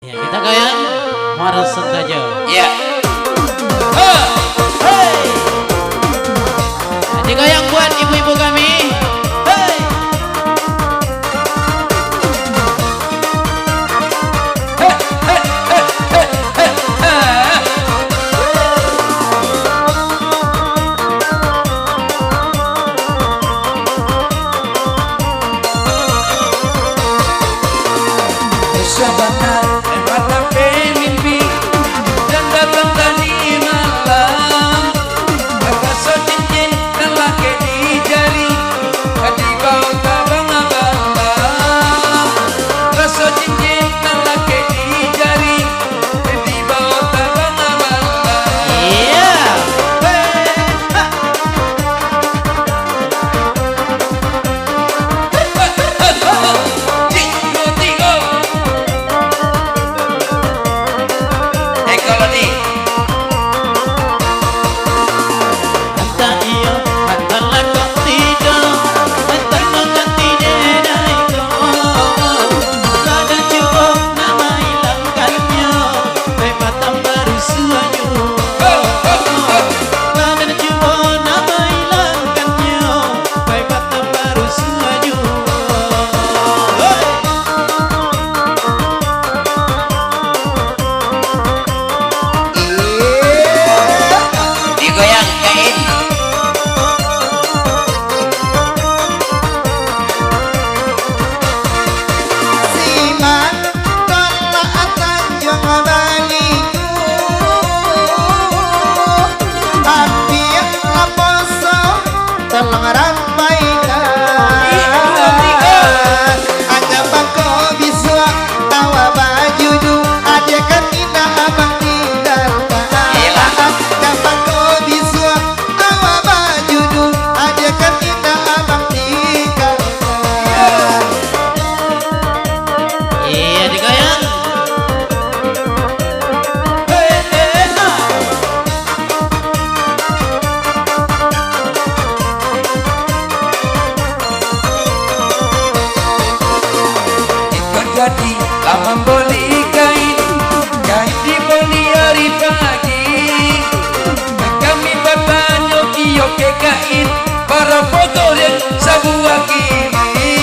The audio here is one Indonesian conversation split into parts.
Ya, kita goyang Muara Sentaja. Ya. Hey. Jadi goyang buat ibu-ibu kami. Hey. Sabangan mata mimpi dan datang tadi malam, rasa cincin dan laki di jari di bawah tabang abang, rasa cincin dan laki di jari di bawah tabang abang. Iya. Jadi lama beli kain dibeli hari pagi, kami bertanya yoke kain para foto dan sebuah kini,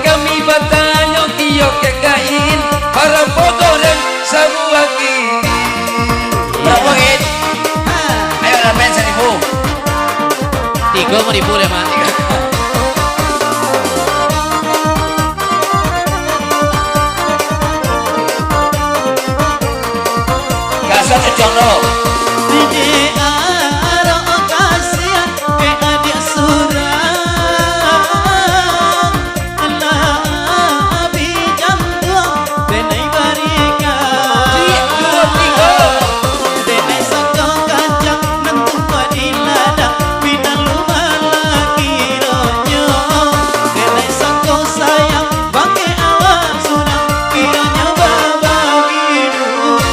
kami bertanya yoke kain para foto dan sebuah kini. Berapa kain? Ayo ramen 1.000. 3.000 deh mas. Satu contoh. Di arah kasihan ke adik surang Allah bijam tua denai barikan denai sangka kacang nentu padilada bidang lumah lagi ronyo denai sangka sayang bangke awak sunang kiranya babagi dua.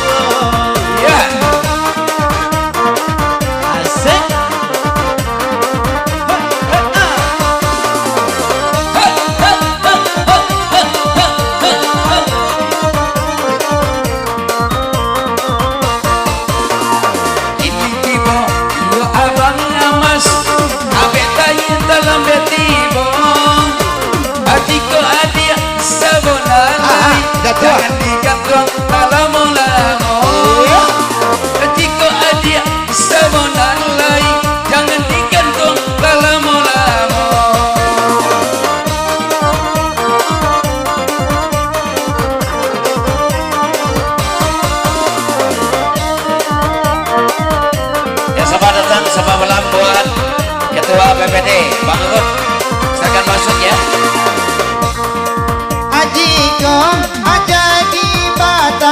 Dalam betibo, adiko adia sabonalai, jangan digantung lamo-lamo. Adiko adia sabonalai, jangan digantung lamo-lamo. Ya sabar datang, sabar melambuan. Ketua PPD Bang Ruhut, silakan masuk ya. Ajiko aja di bata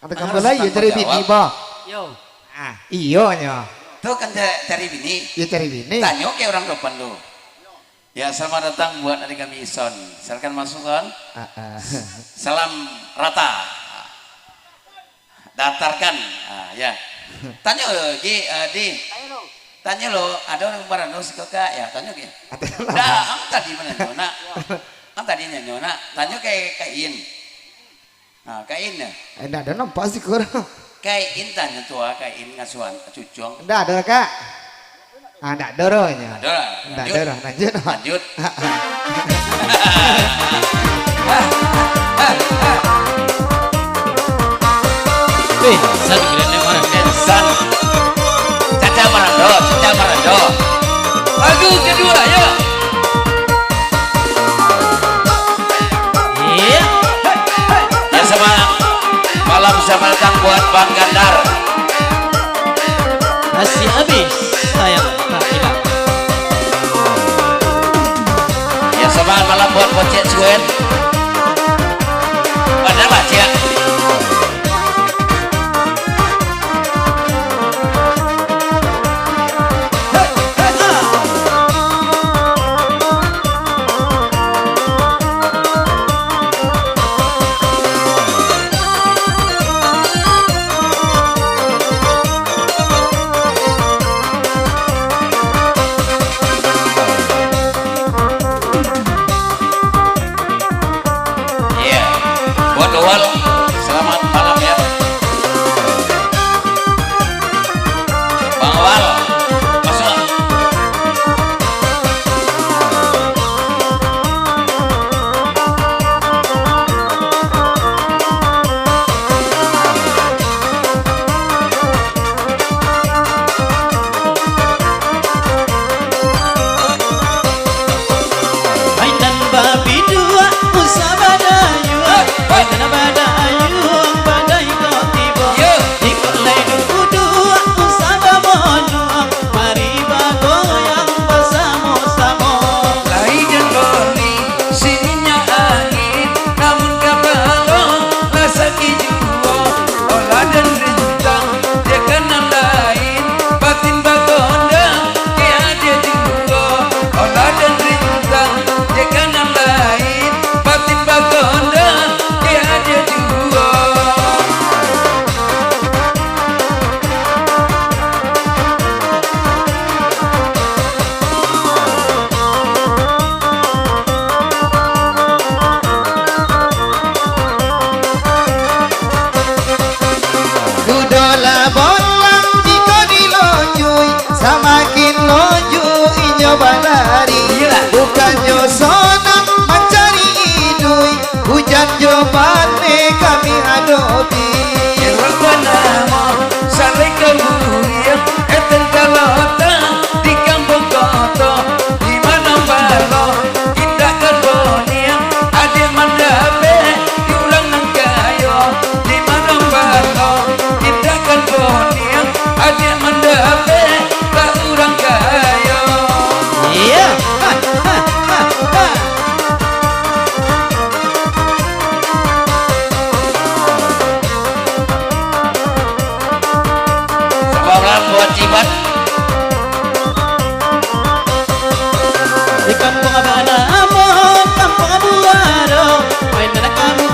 Ante kembali ya cari bini ba. Yo. Ah, iya nya. Tuh kan cari bini. Ya cari bini. Tanya ke orang depan lu. Ya selamat datang buat adik kami Ison. Silakan masuk kan. Salam rata. Datarkan. Ya. Tanya di. Tanya lo, ada orang barang lo si kakak ya. Tanya ke. Dah, am tadi mana nyona? Am tadi nyona. Tanya kain. Nah, kain ya. Enggak ada nampak sih kurang. Kain tanya tua kain ngasuhan cucung. Enggak ada kak. Ah, enggak ada rohnya. Ada. Enggak ada. Lanjut. Lanjut. Satu kira orang San. Caca Marando. Lagu kedua, ayo. Iya. Ya sama malam sama datang buat Bang Gandar. Masih habis sayang tak hilang. Ya sama malam buat Pocet Suen. Ada lah Cia. Selamat malam ya Bang Wal, masuk. Mainan babi dua usah badayu. Mainan badayu badai kau tiba. Ikut laidu dua usah babono. Mari bagoyang bersama-sama. Lai dan boli sininya angin, namun kapalo lah sakit jiwa. Olah dan rintang dia kenal lain, batin bagonda dia ada jiwa. Olah dan rintang dia kenal lain, batin bagonda dia ada jiwa. Kudola bolang jika dilonjui, semakin lonju inyo balari. Bukan jo sonang mencari idui, hujan jo bane kami hadapi. Nama saling kemuliaan eten kalota di kampung kota di mana balo indah kerbonia ada mandape diulang nang kayo di mana balo indah kerbonia ada mandape tak urang kayo. Iya. Sebarang buat cibat Di kampung Abana Amo, kampung Abuaro. Mainan kamu